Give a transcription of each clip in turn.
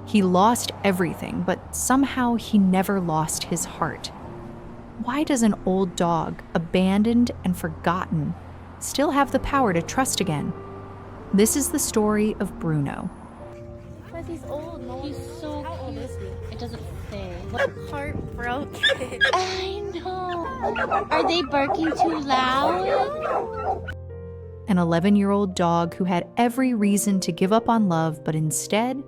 He lost everything, but somehow he never lost his heart. Why does an old dog, abandoned and forgotten, still have the power to trust again? This is the story of Bruno. But he's old. No, he's so How old is he? It doesn't say. Heartbroken. I know. Are they barking too loud? An 11-year-old dog who had every reason to give up on love, but instead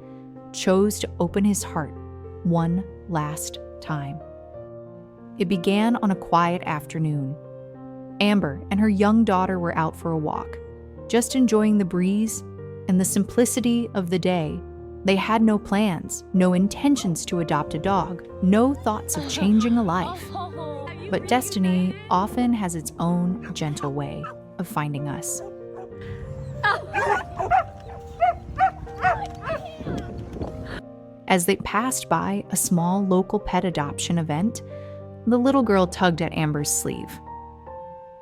chose to open his heart one last time. It began on a quiet afternoon. Amber and her young daughter were out for a walk, just enjoying the breeze and the simplicity of the day. They had no plans, no intentions to adopt a dog, no thoughts of changing a life. But destiny often has its own gentle way of finding us. As they passed by a small local pet adoption event, the little girl tugged at Amber's sleeve.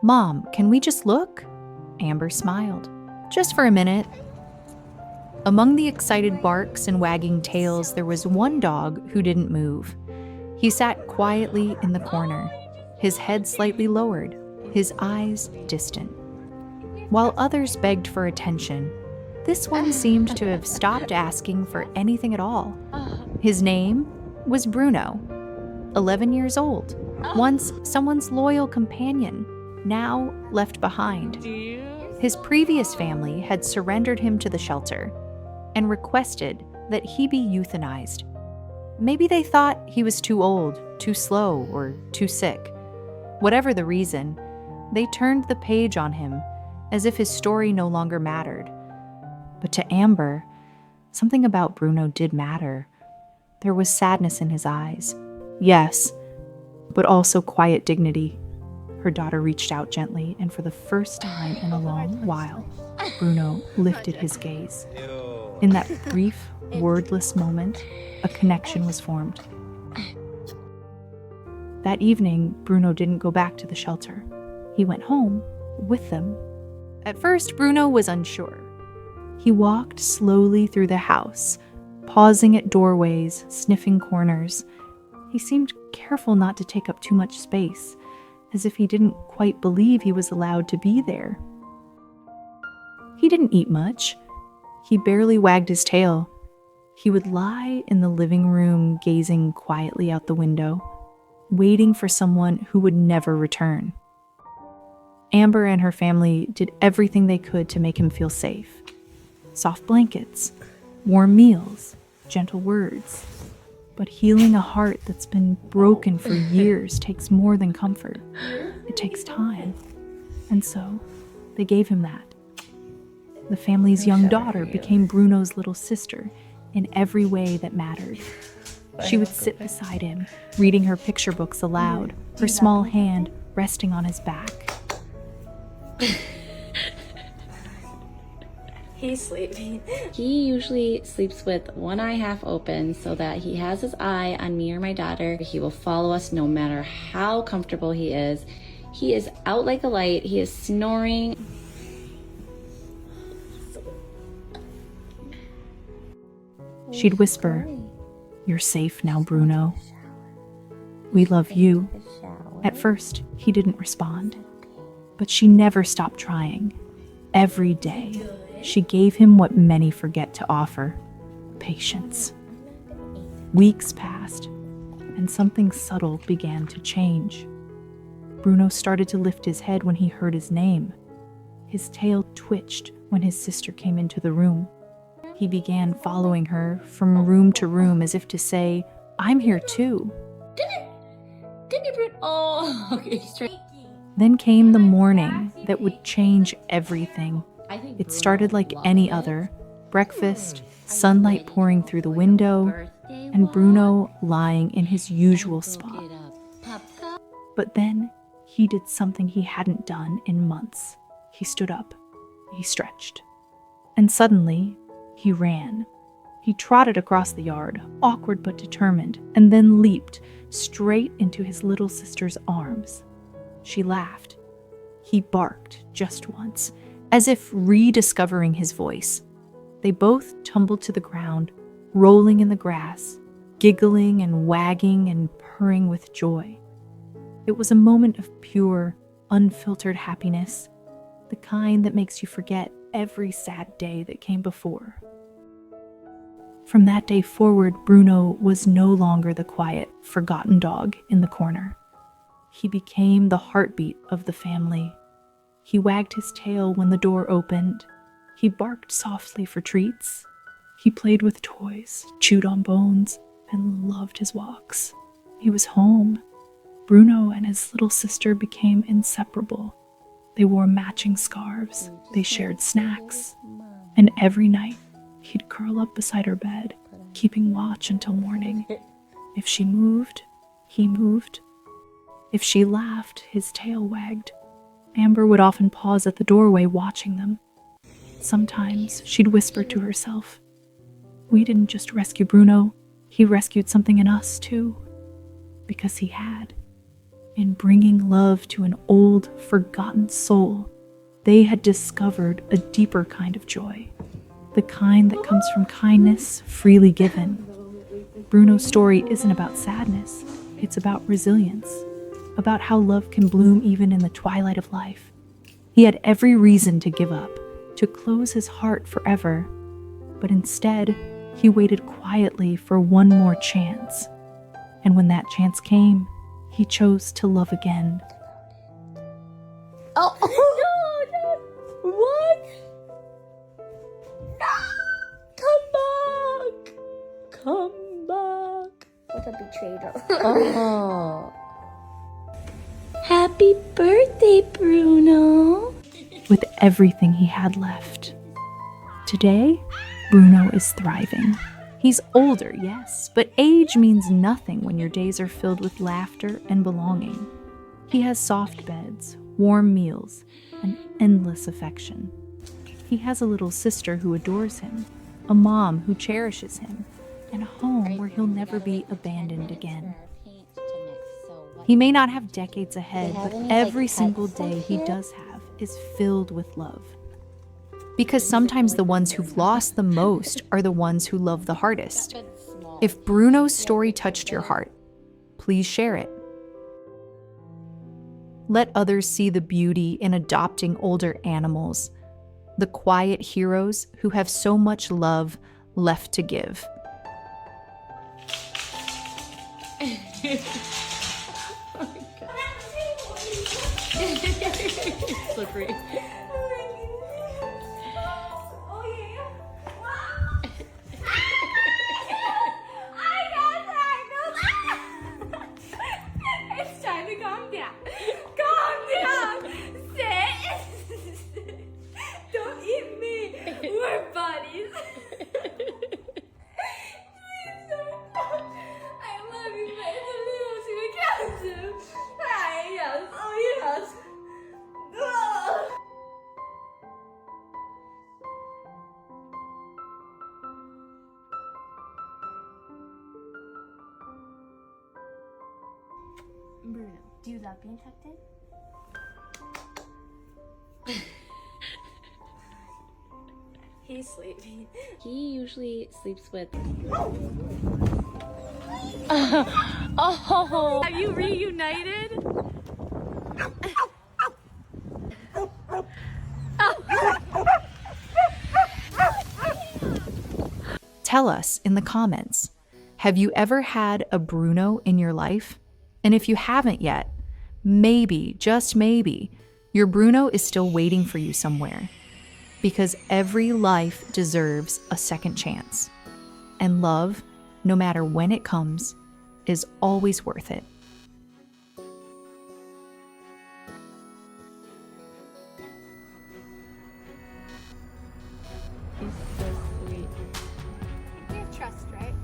"Mom, can we just look?" Amber smiled. "Just for a minute." Among the excited barks and wagging tails, there was one dog who didn't move. He sat quietly in the corner, his head slightly lowered, his eyes distant. While others begged for attention, this one seemed to have stopped asking for anything at all. His name was Bruno, 11 years old, once someone's loyal companion, now left behind. His previous family had surrendered him to the shelter and requested that he be euthanized. Maybe they thought he was too old, too slow, or too sick. Whatever the reason, they turned the page on him as if his story no longer mattered. But to Amber, something about Bruno did matter. There was sadness in his eyes. Yes, but also quiet dignity. Her daughter reached out gently, and for the first time in a long while, Bruno lifted his gaze. In that brief, wordless moment, a connection was formed. That evening, Bruno didn't go back to the shelter. He went home with them. At first, Bruno was unsure. He walked slowly through the house, pausing at doorways, sniffing corners. He seemed careful not to take up too much space, as if he didn't quite believe he was allowed to be there. He didn't eat much. He barely wagged his tail. He would lie in the living room, gazing quietly out the window, waiting for someone who would never return. Amber and her family did everything they could to make him feel safe. Soft blankets, warm meals, gentle words. But healing a heart that's been broken for years takes more than comfort. It takes time. And so, they gave him that. The family's young daughter became Bruno's little sister in every way that mattered. She would sit beside him, reading her picture books aloud, her small hand resting on his back. He's sleeping. He usually sleeps with one eye half open so that he has his eye on me or my daughter. He will follow us no matter how comfortable he is. He is out like a light. He is snoring. She'd whisper, "You're safe now, Bruno. We love you." At first, he didn't respond, but she never stopped trying. Every day, she gave him what many forget to offer: patience. Weeks passed, and something subtle began to change. Bruno started to lift his head when he heard his name. His tail twitched when his sister came into the room. He began following her from room to room as if to say, "I'm here too." Oh, okay, straight. Then came the morning that would change everything. It started like any other: breakfast, sunlight pouring through the window, and Bruno lying in his usual spot. But then he did something he hadn't done in months. He stood up, he stretched, and suddenly he ran. He trotted across the yard, awkward but determined, and then leaped straight into his little sister's arms. She laughed. He barked just once, as if rediscovering his voice. They both tumbled to the ground, rolling in the grass, giggling and wagging and purring with joy. It was a moment of pure, unfiltered happiness, the kind that makes you forget every sad day that came before. From that day forward, Bruno was no longer the quiet, forgotten dog in the corner. He became the heartbeat of the family. He wagged his tail when the door opened. He barked softly for treats. He played with toys, chewed on bones, and loved his walks. He was home. Bruno and his little sister became inseparable. They wore matching scarves. They shared snacks. And every night, he'd curl up beside her bed, keeping watch until morning. If she moved, he moved. If she laughed, his tail wagged. Amber would often pause at the doorway watching them. Sometimes she'd whisper to herself, "We didn't just rescue Bruno, he rescued something in us too." Because he had. In bringing love to an old, forgotten soul, they had discovered a deeper kind of joy. The kind that comes from kindness freely given. Bruno's story isn't about sadness, it's about resilience, about how love can bloom even in the twilight of life. He had every reason to give up, to close his heart forever, but instead, he waited quietly for one more chance. And when that chance came, he chose to love again. Oh, no, what? Come back. What a betrayal. Oh. Happy birthday, Bruno. With everything he had left. Today, Bruno is thriving. He's older, yes, but age means nothing when your days are filled with laughter and belonging. He has soft beds, warm meals, and endless affection. He has a little sister who adores him, a mom who cherishes him, and a home where he'll never be abandoned again. He may not have decades ahead, but every single day he does have is filled with love. Because sometimes the ones who've lost the most are the ones who love the hardest. If Bruno's story touched your heart, please share it. Let others see the beauty in adopting older animals, the quiet heroes who have so much love left to give. Slippery. It's time to calm down. Calm down. Sit. Don't eat me. We're buddies. Please don't. I love you, but it's a little too expensive. Yes. Oh, yes. Ugh. Bruno, do you love being tucked in? He's sleeping. He usually sleeps with. Have you reunited? Tell us in the comments, have you ever had a Bruno in your life? And if you haven't yet, maybe, just maybe, your Bruno is still waiting for you somewhere. Because every life deserves a second chance. And love, no matter when it comes, is always worth it. He's so sweet. You have trust, right?